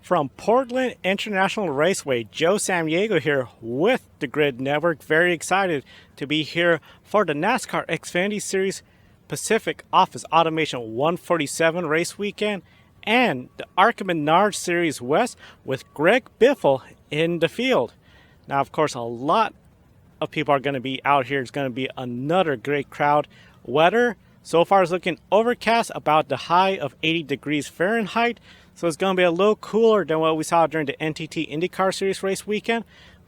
From Portland International Raceway, Joe Samdiego here with the Grid Network. Very excited to be here for the NASCAR Xfinity Series Pacific Office Automation 147 race weekend and the ARCA Menards Series West with Greg Biffle in the field. Now, of course, a lot of people are going to be out here. It's going to be another great crowd. Weather so far is looking overcast, about the high of 80 degrees Fahrenheit. So it's going to be a little cooler than what we saw during the NTT IndyCar Series race weekend.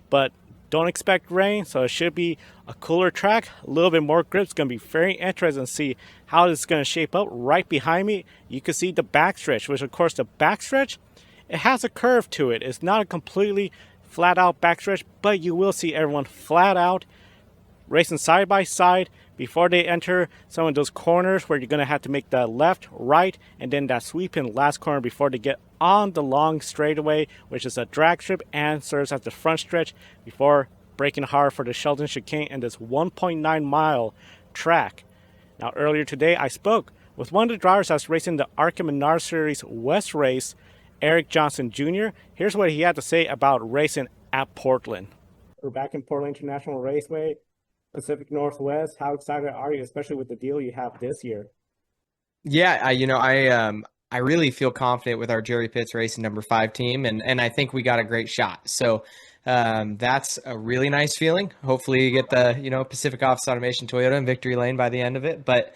But don't expect rain, so it should be a cooler track. A little bit more grip. It's going to be very interesting to see how this is going to shape up. Right behind me, you can see the backstretch, which of course the backstretch, it has a curve to it. It's not a completely flat out backstretch, but you will see everyone flat out racing side by side before they enter some of those corners where you're going to have to make the left, right, and then that sweeping last corner before they get on the long straightaway, which is a drag strip and serves as the front stretch before braking hard for the Sheldon Chicane and this 1.9 mile track. Now, earlier today, I spoke with one of the drivers that's racing the ARCA Menards Series West race, Eric Johnson Jr. Here's what he had to say about racing at Portland. We're back in Portland International Raceway, Pacific Northwest. How excited are you, especially with the deal you have this year? Yeah, I really feel confident with our Jerry Pitts Racing number 5 team, and I think we got a great shot. So that's a really nice feeling. Hopefully you get the Pacific Office Automation Toyota in victory lane by the end of it. But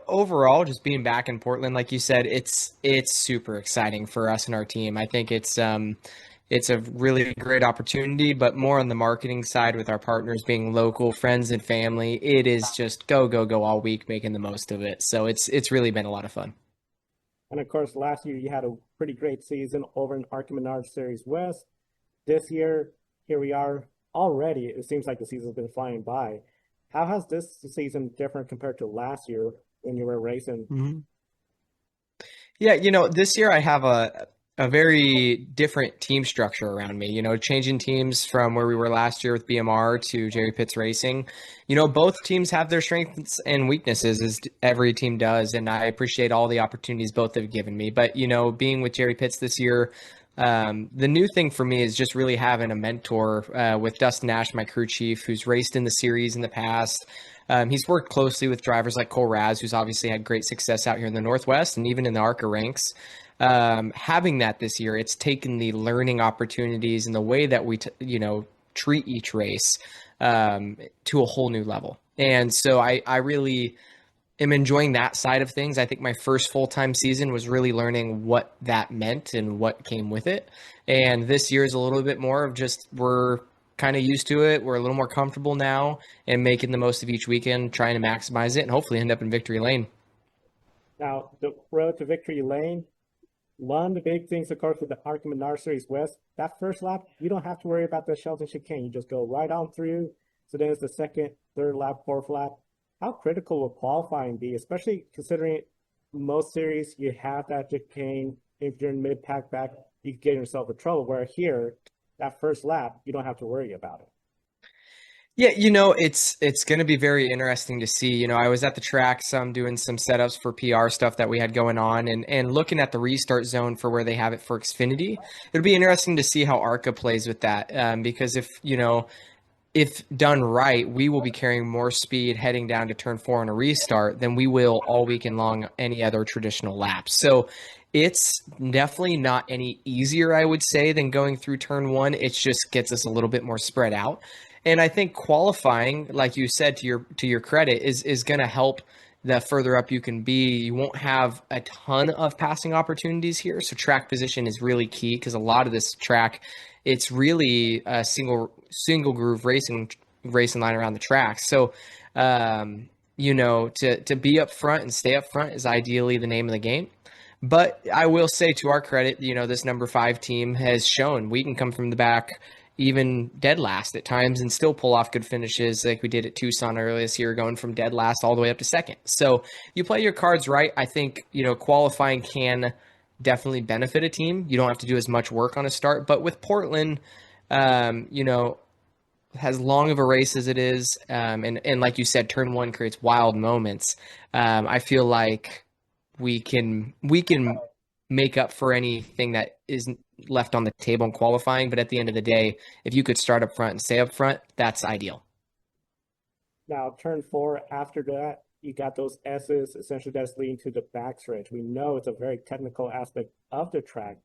overall, just being back in Portland, like you said, it's super exciting for us and our team. I think it's a really great opportunity, but more on the marketing side with our partners being local, friends and family. It is just go, go, go all week, making the most of it. So it's really been a lot of fun. And of course, last year you had a pretty great season over in ARCA Menards Series West. This year, here we are already. It seems like the season's been flying by. How has this season different compared to last year when you were racing? Yeah, this year I have a very different team structure around me. Changing teams from where we were last year with BMR to Jerry Pitts Racing. Both teams have their strengths and weaknesses, as every team does, and I appreciate all the opportunities both have given me. But being with Jerry Pitts this year, the new thing for me is just really having a mentor with Dustin Nash, my crew chief, who's raced in the series in the past. He's worked closely with drivers like Cole Raz, who's obviously had great success out here in the Northwest and even in the ARCA ranks. Having that this year, it's taken the learning opportunities and the way that we, treat each race to a whole new level. And so I really am enjoying that side of things. I think my first full-time season was really learning what that meant and what came with it. And this year is a little bit more of just we're kind of used to it. We're a little more comfortable now and making the most of each weekend, trying to maximize it and hopefully end up in victory lane. Now, the road to victory lane, one of the big things, of course, with the ARCA Menards Series West, that first lap, you don't have to worry about the Sheldon Chicane. You just go right on through. So then it's the second, third lap, fourth lap. How critical will qualifying be, especially considering most series you have that chicane? If you're in mid-pack back, you can get yourself in trouble. Where here, that first lap, you don't have to worry about it. Yeah, it's going to be very interesting to see. I was at the track doing some setups for PR stuff that we had going on and looking at the restart zone for where they have it for Xfinity. It'll be interesting to see how ARCA plays with that because if done right, we will be carrying more speed heading down to turn 4 on a restart than we will all weekend long any other traditional laps. So it's definitely not any easier, I would say, than going through turn 1. It just gets us a little bit more spread out. And I think qualifying, like you said, to your credit, is going to help. The further up you can be, you won't have a ton of passing opportunities here. So track position is really key because a lot of this track, it's really a single groove racing line around the track. So, to be up front and stay up front is ideally the name of the game. But I will say, to our credit, this number 5 team has shown we can come from the back, even dead last at times, and still pull off good finishes like we did at Tucson earlier this year, going from dead last all the way up to second. So you play your cards right. I think, qualifying can definitely benefit a team. You don't have to do as much work on a start. But with Portland, as long of a race as it is, and like you said, turn 1 creates wild moments. I feel like we can make up for anything that isn't left on the table in qualifying. But at the end of the day, if you could start up front and stay up front, that's ideal. Now, turn four, after that, you got those S's, essentially that's leading to the backstretch. We know it's a very technical aspect of the track.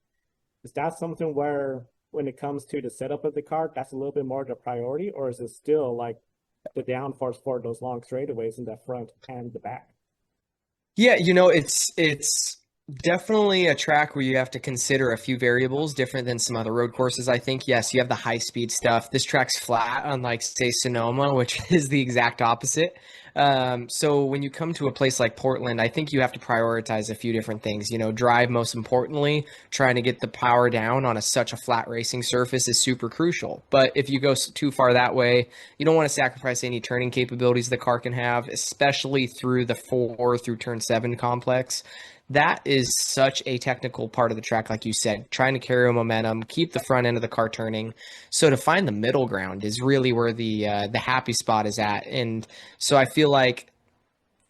Is that something where, when it comes to the setup of the car, that's a little bit more the priority, or is it still like the downforce for those long straightaways in the front and the back? Yeah, it's definitely a track where you have to consider a few variables different than some other road courses. I think, yes, you have the high speed stuff. This track's flat, unlike, say, Sonoma, which is the exact opposite. So when you come to a place like Portland, I think you have to prioritize a few different things. Drive, most importantly, trying to get the power down on such a flat racing surface is super crucial. But if you go too far that way, you don't want to sacrifice any turning capabilities the car can have, especially through the 4 through turn 7 complex. That is such a technical part of the track, like you said, trying to carry momentum, keep the front end of the car turning. So to find the middle ground is really where the happy spot is at. And so I feel like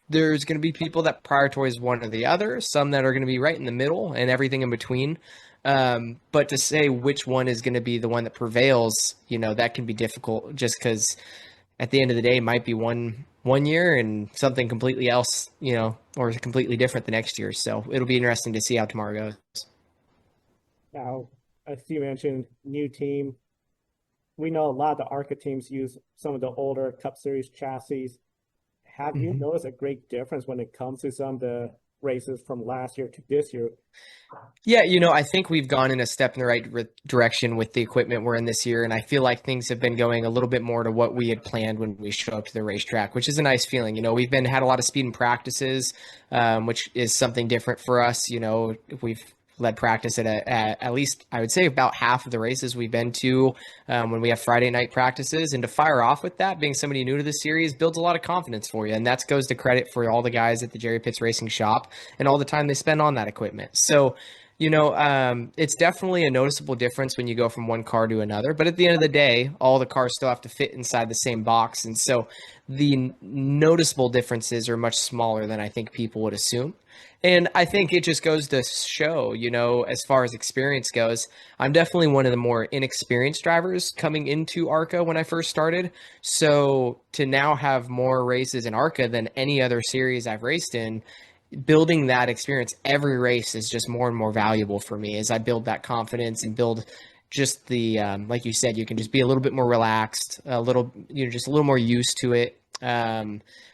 there's going to be people that prioritize one or the other, some that are going to be right in the middle, and everything in between. But to say which one is going to be the one that prevails, that can be difficult, just because at the end of the day, it might be one year and something completely else, or completely different the next year. So it'll be interesting to see how tomorrow goes. Now, as you mentioned, new team. We know a lot of the ARCA teams use some of the older Cup Series chassis. Have you Mhm. noticed a great difference when it comes to some of the races from last year to this year? Yeah, I think we've gone in a step in the right direction with the equipment we're in this year, and I feel like things have been going a little bit more to what we had planned when we show up to the racetrack, which is a nice feeling. We've been had a lot of speed in practices, which is something different for us. We've led practice at least I would say about half of the races we've been to when we have Friday night practices, and to fire off with that, being somebody new to the series builds a lot of confidence for you, and that goes to credit for all the guys at the Jerry Pitts Racing Shop and all the time they spend on that equipment. So it's definitely a noticeable difference when you go from one car to another. But at the end of the day, all the cars still have to fit inside the same box. And so the noticeable differences are much smaller than I think people would assume. And I think it just goes to show, as far as experience goes, I'm definitely one of the more inexperienced drivers coming into ARCA when I first started. So to now have more races in ARCA than any other series I've raced in, building that experience every race is just more and more valuable for me as I build that confidence and build just the like you said, you can just be a little bit more relaxed, a little, just a little more used to it.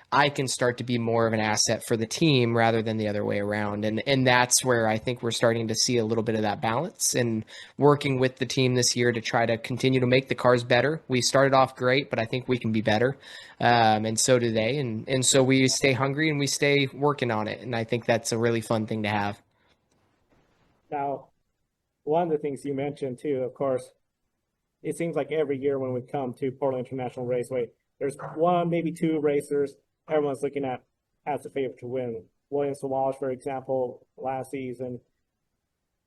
I can start to be more of an asset for the team rather than the other way around, and that's where I think we're starting to see a little bit of that balance, and working with the team this year to try to continue to make the cars better. We started off great, but I think we can be better, and so do they, and so we stay hungry and we stay working on it, and I think that's a really fun thing to have. Now, one of the things you mentioned too, of course, it seems like every year when we come to Portland International Raceway, there's one, maybe two racers everyone's looking at as the favorite to win. Williams to Walsh, for example, last season.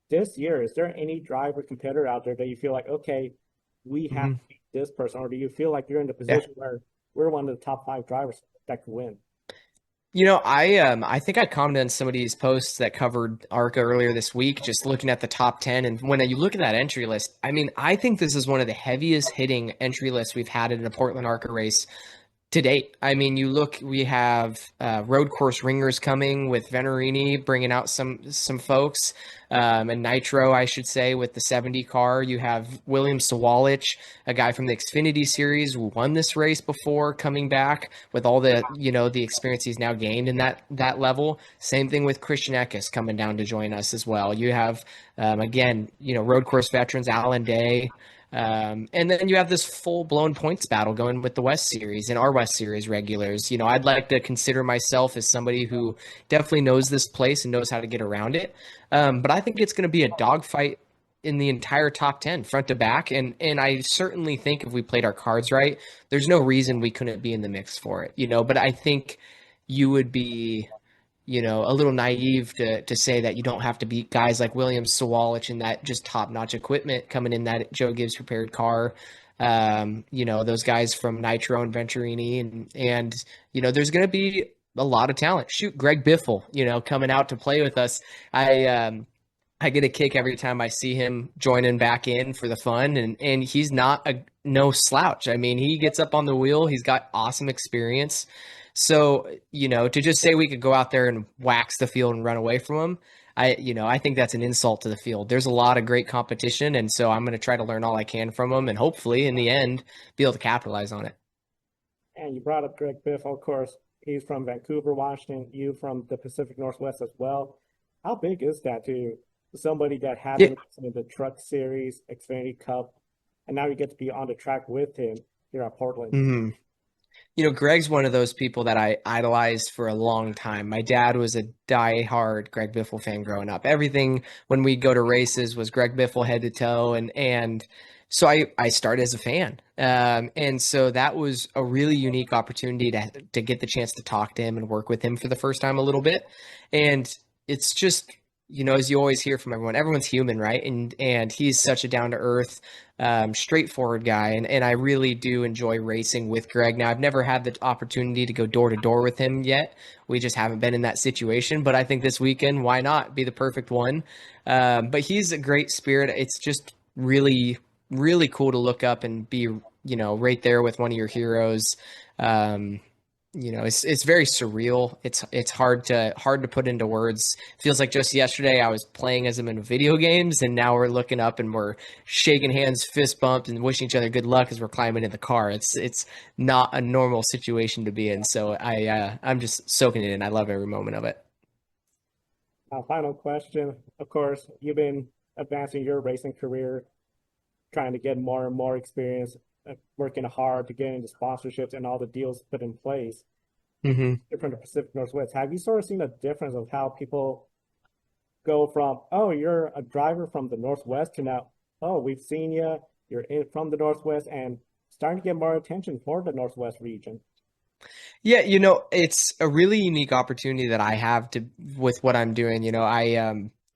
This year, is there any driver competitor out there that you feel like, okay, we have Mm-hmm. to beat this person, or do you feel like you're in the Yeah. position where we're one of the top five drivers that could win? I think I commented on some of these posts that covered ARCA earlier this week, just looking at the top 10. And when you look at that entry list, I mean, I think this is one of the heaviest hitting entry lists we've had in a Portland ARCA race to date. I mean, we have road course ringers coming with Venerini bringing out some folks, and Nitro, I should say, with the 70 car. You have William Sawalich, a guy from the Xfinity series who won this race before, coming back with all the experience he's now gained in that level. Same thing with Christian Eckes coming down to join us as well. You have again, road course veterans, Alan Day. And then you have this full blown points battle going with the West Series and our West Series regulars. I'd like to consider myself as somebody who definitely knows this place and knows how to get around it. But I think it's going to be a dogfight in the entire top 10, front to back. And I certainly think if we played our cards right, there's no reason we couldn't be in the mix for it. But I think you would be a little naive to say that you don't have to beat guys like Williams, Sawalich, and that just top-notch equipment coming in that Joe Gibbs prepared car. Those guys from Nitro and Venturini, and there's going to be a lot of talent. Shoot, Greg Biffle, coming out to play with us. I get a kick every time I see him joining back in for the fun, and he's not a no slouch. I mean, he gets up on the wheel. He's got awesome experience. So, to just say we could go out there and wax the field and run away from him, I think that's an insult to the field. There's a lot of great competition, and so I'm going to try to learn all I can from him, and hopefully, in the end, be able to capitalize on it. And you brought up Greg Biffle, of course. He's from Vancouver, Washington. You from the Pacific Northwest as well. How big is that to somebody that had Yeah. been in the Truck Series, Xfinity Cup, and now you get to be on the track with him here at Portland? Mhm. Greg's one of those people that I idolized for a long time. My dad was a die-hard Greg Biffle fan growing up. Everything when we go to races was Greg Biffle head to toe, and so I started as a fan. And so that was a really unique opportunity to get the chance to talk to him and work with him for the first time a little bit. And it's just, as you always hear from everyone, everyone's human, right? And he's such a down-to-earth, straightforward guy, and I really do enjoy racing with Greg. Now, I've never had the opportunity to go door to door with him yet. We just haven't been in that situation, but I think this weekend, why not be the perfect one? But he's a great spirit. It's just really, really cool to look up and be, right there with one of your heroes. It's very surreal. It's hard to put into words. Feels like just yesterday I was playing as him in video games, and now we're looking up and we're shaking hands, fist bumped, and wishing each other good luck as we're climbing in the car. It's not a normal situation to be in. So I'm just soaking it in. I love every moment of it. Final question. Of course, you've been advancing your racing career, trying to get more and more experience, working hard to get into sponsorships and all the deals put in place. Mm-hmm. You're from the Pacific Northwest. Have you sort of seen a difference of how people go from, oh, you're a driver from the Northwest to now, oh, we've seen you, from the Northwest and starting to get more attention for the Northwest region? Yeah, it's a really unique opportunity that I have with what I'm doing.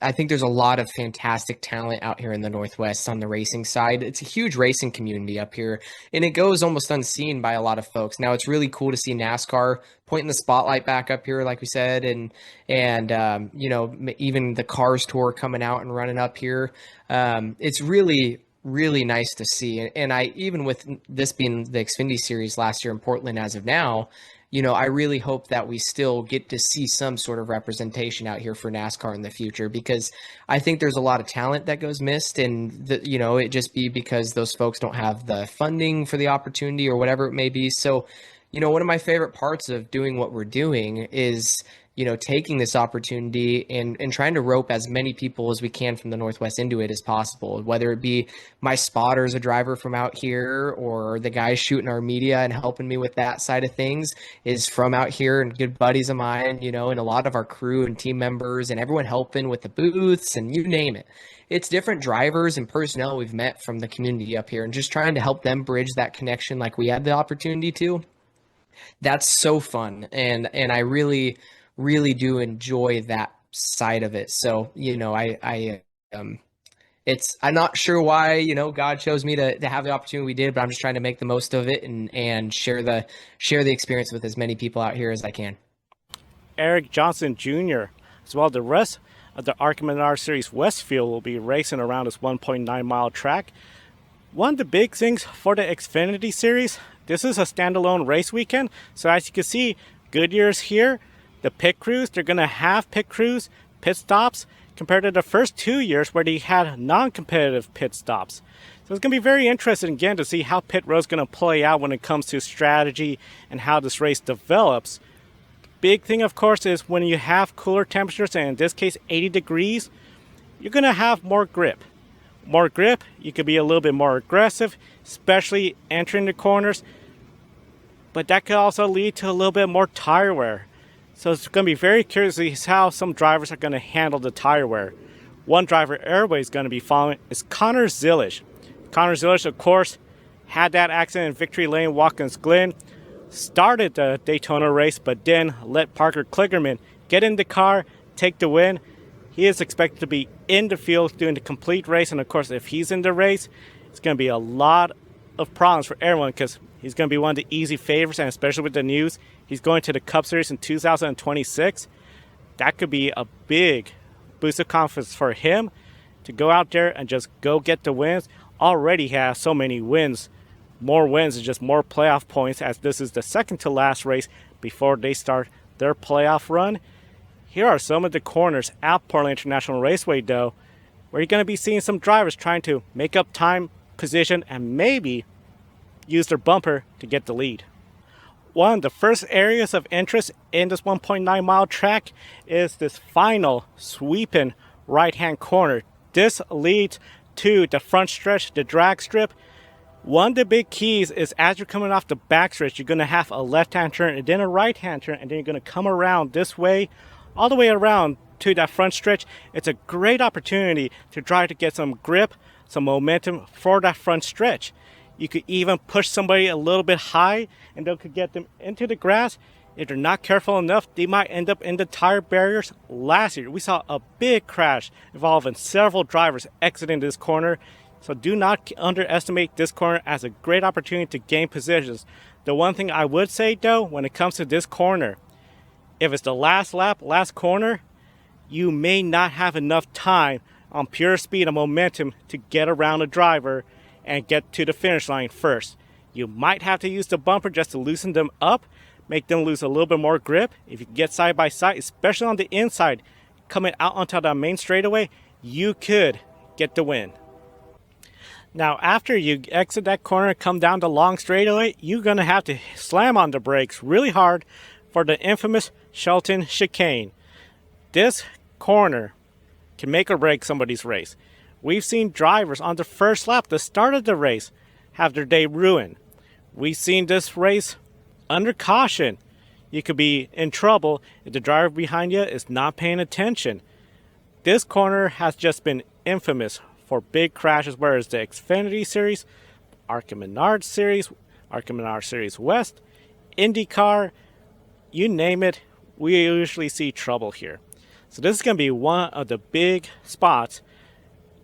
I think there's a lot of fantastic talent out here in the Northwest on the racing side. It's a huge racing community up here, and it goes almost unseen by a lot of folks. Now, it's really cool to see NASCAR pointing the spotlight back up here, like we said, and even the Cars Tour coming out and running up here. It's really nice to see. And I, even with this being the Xfinity series last year in Portland as of now, I really hope that we still get to see some sort of representation out here for NASCAR in the future, because I think there's a lot of talent that goes missed, and it just be because those folks don't have the funding for the opportunity or whatever it may be. So, one of my favorite parts of doing what we're doing is taking this opportunity and trying to rope as many people as we can from the Northwest into it as possible, whether it be my spotter as a driver from out here, or the guys shooting our media and helping me with that side of things is from out here and good buddies of mine, and a lot of our crew and team members and everyone helping with the booths and you name it. It's different drivers and personnel we've met from the community up here, and just trying to help them bridge that connection like we had the opportunity to. That's so fun, and I really do enjoy that side of it. So, I'm not sure why, God chose me to have the opportunity we did, but I'm just trying to make the most of it and share the experience with as many people out here as I can. Eric Johnson Jr., as well. The rest of the ARCA Menards Series Westfield will be racing around this 1.9-mile track. One of the big things for the Xfinity Series, this is a standalone race weekend. So as you can see, Goodyear's here. The pit crews, they're going to have pit crews, pit stops, compared to the first 2 years where they had non-competitive pit stops. So it's going to be very interesting again to see how pit road's going to play out when it comes to strategy and how this race develops. Big thing, of course, is when you have cooler temperatures, and in this case 80 degrees, you're going to have more grip. More grip, you could be a little bit more aggressive, especially entering the corners. But that could also lead to a little bit more tire wear. So it's going to be very curious to see how some drivers are going to handle the tire wear. One driver everybody's going to be following is Connor Zilisch. Connor Zilisch, of course, had that accident in Victory Lane, Watkins Glen, started the Daytona race, but then let Parker Kligerman get in the car, take the win. He is expected to be in the field doing the complete race, and of course, if he's in the race, it's going to be a lot of problems for everyone, because he's going to be one of the easy favorites, and especially with the news, he's going to the Cup Series in 2026. That could be a big boost of confidence for him to go out there and just go get the wins. Already has so many wins. More wins is just more playoff points, as this is the second to last race before they start their playoff run. Here are some of the corners at Portland International Raceway, though, where you're going to be seeing some drivers trying to make up time, position, and maybe use their bumper to get the lead. One of the first areas of interest in this 1.9 mile track is this final sweeping right-hand corner. This leads to the front stretch, the drag strip. One of the big keys is as you're coming off the backstretch, you're going to have a left-hand turn and then a right-hand turn, and then you're going to come around this way, all the way around to that front stretch. It's a great opportunity to try to get some grip, some momentum for that front stretch. You could even push somebody a little bit high, and they could get them into the grass. If they're not careful enough, they might end up in the tire barriers. Last year, we saw a big crash involving several drivers exiting this corner. So do not underestimate this corner as a great opportunity to gain positions. The one thing I would say, though, when it comes to this corner, if it's the last lap, last corner, you may not have enough time on pure speed and momentum to get around a driver and get to the finish line first. You might have to use the bumper just to loosen them up, make them lose a little bit more grip. If you get side by side, especially on the inside, coming out onto the main straightaway, you could get the win. Now, after you exit that corner and come down the long straightaway, you're going to have to slam on the brakes really hard for the infamous Shelton chicane. This corner can make or break somebody's race. We've seen drivers on the first lap, the start of the race, have their day ruined. We've seen this race under caution. You could be in trouble if the driver behind you is not paying attention. This corner has just been infamous for big crashes, whereas the Xfinity Series, ARCA Menards Series, ARCA Menards Series West, IndyCar, you name it, we usually see trouble here. So this is going to be one of the big spots.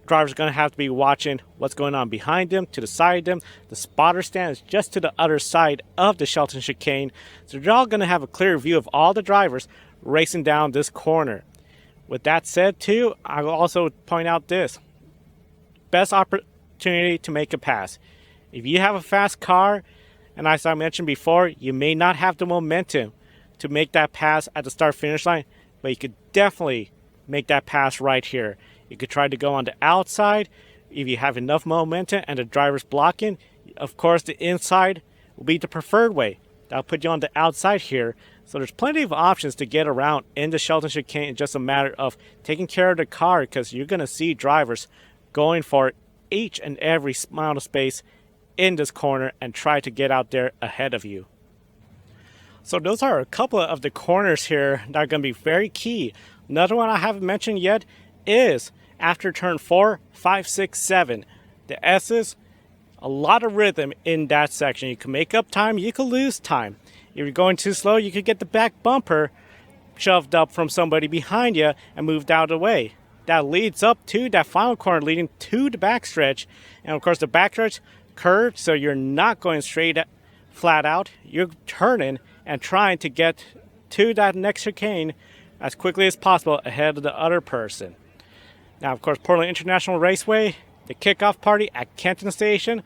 Drivers are going to have to be watching what's going on behind them, to the side of them. The spotter stand is just to the other side of the Shelton chicane. So they're all going to have a clear view of all the drivers racing down this corner. With that said, too, I will also point out this. Best opportunity to make a pass. If you have a fast car, and as I mentioned before, you may not have the momentum to make that pass at the start-finish line, but you could definitely make that pass right here. You could try to go on the outside if you have enough momentum and the driver's blocking. Of course, the inside will be the preferred way. That'll put you on the outside here. So there's plenty of options to get around in the Shelton chicane. It's just a matter of taking care of the car, because you're going to see drivers going for each and every amount of space in this corner and try to get out there ahead of you. So those are a couple of the corners here that are going to be very key. Another one I haven't mentioned yet is after turn 4, 5, 6, 7. The S's, a lot of rhythm in that section. You can make up time, you can lose time. If you're going too slow, you could get the back bumper shoved up from somebody behind you and moved out of the way. That leads up to that final corner leading to the backstretch. And of course the backstretch curved, so you're not going straight flat out. You're turning and trying to get to that next chicane as quickly as possible ahead of the other person. Now, of course, Portland International Raceway, the kickoff party at Kenton Station.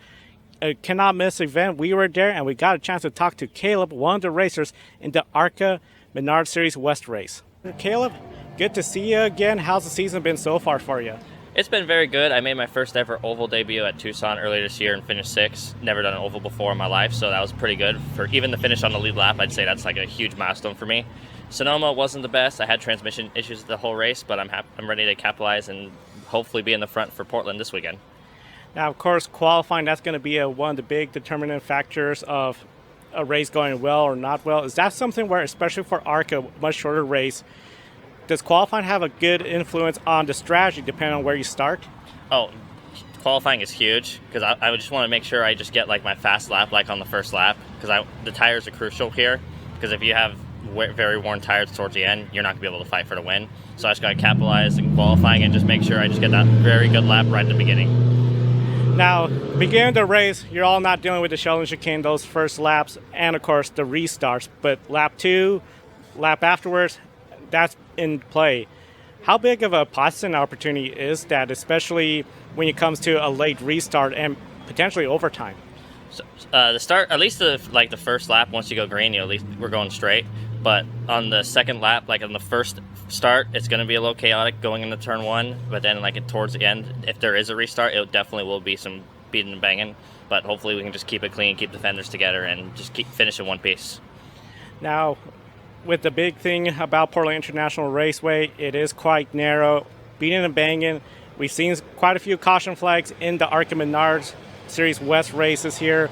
A cannot miss event. We were there and we got a chance to talk to Caleb, one of the racers in the ARCA Menards Series West race. Caleb, good to see you again. How's the season been so far for you? It's been very good. I made my first ever oval debut at Tucson earlier this year and finished 6th. Never done an oval before in my life, so that was pretty good. For even the finish on the lead lap, I'd say that's like a huge milestone for me. Sonoma wasn't the best. I had transmission issues the whole race, but I'm ready to capitalize and hopefully be in the front for Portland this weekend. Now, of course, qualifying, that's going to be one of the big determinant factors of a race going well or not well. Is that something where, especially for ARCA, much shorter race, does qualifying have a good influence on the strategy depending on where you start? Oh, qualifying is huge because I just want to make sure I just get like my fast lap like on the first lap, because the tires are crucial here, because if you have very worn tires towards the end, you're not going to be able to fight for the win. So I just got to capitalize in qualifying and just make sure I just get that very good lap right at the beginning. Now, beginning of the race, you're all not dealing with the Shelton chicane, those first laps, and of course the restarts. But lap 2, lap afterwards, that's in play. How big of a positive opportunity is that, especially when it comes to a late restart and potentially overtime? So, the start, at least the first lap, once you go green, at least we're going straight. But on the second lap, like on the first start, it's going to be a little chaotic going into turn one. But then, towards the end, if there is a restart, it definitely will be some beating and banging. But hopefully, we can just keep it clean, keep the fenders together, and just keep finishing one piece. Now, with the big thing about Portland International Raceway, it is quite narrow, beating and banging. We've seen quite a few caution flags in the ARCA Menards Series West races here.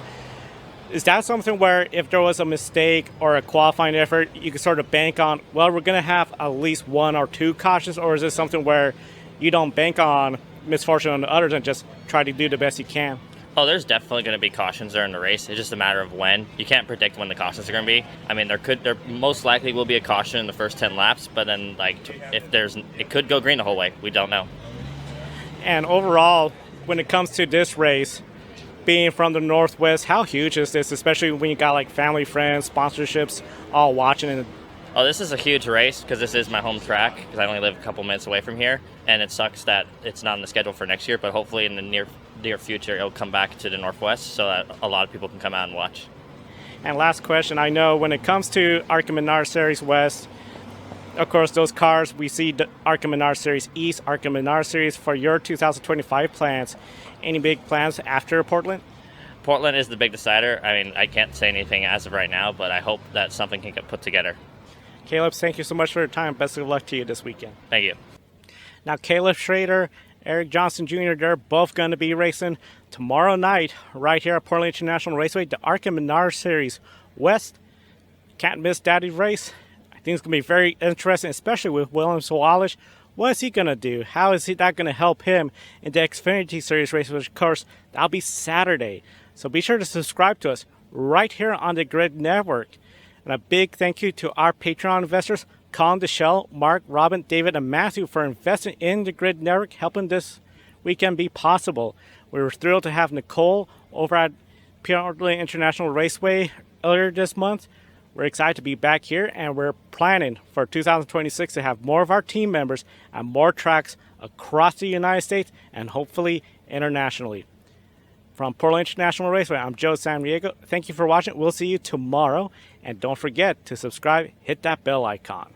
Is that something where if there was a mistake or a qualifying effort, you could sort of bank on, well, we're going to have at least one or two cautions, or is it something where you don't bank on misfortune on the others and just try to do the best you can? Oh, there's definitely going to be cautions during the race. It's just a matter of when. You can't predict when the cautions are going to be. I mean, there most likely will be a caution in the first 10 laps, but then it could go green the whole way. We don't know. And overall, when it comes to this race, being from the Northwest, how huge is this, especially when you got family, friends, sponsorships all watching? And oh, this is a huge race because this is my home track because I only live a couple minutes away from here, and it sucks that it's not on the schedule for next year, but hopefully in the near future it'll come back to the Northwest so that a lot of people can come out and watch. And last question, I know when it comes to ARCA Menards Series West, of course, those cars, we see the ARCA Menards Series East, ARCA Menards Series. For your 2025 plans, any big plans after Portland? Portland is the big decider. I mean, I can't say anything as of right now, but I hope that something can get put together. Caleb, thank you so much for your time. Best of luck to you this weekend. Thank you. Now, Caleb Shrader, Eric Johnson Jr., they're both going to be racing tomorrow night right here at Portland International Raceway, the ARCA Menards Series West. Can't miss Daddy's race. I think it's going to be very interesting, especially with William Wallace. What is he going to do? How is that going to help him in the Xfinity Series race, which, of course, that'll be Saturday. So be sure to subscribe to us right here on the Grid Network. And a big thank you to our Patreon investors, Colin, Deshelle, Mark, Robin, David, and Matthew for investing in the Grid Network, helping this weekend be possible. We were thrilled to have Nicole over at Portland International Raceway earlier this month. We're excited to be back here, and we're planning for 2026 to have more of our team members at more tracks across the United States and hopefully internationally. From Portland International Raceway, I'm Joe Samdiego. Thank you for watching. We'll see you tomorrow. And don't forget to subscribe, hit that bell icon.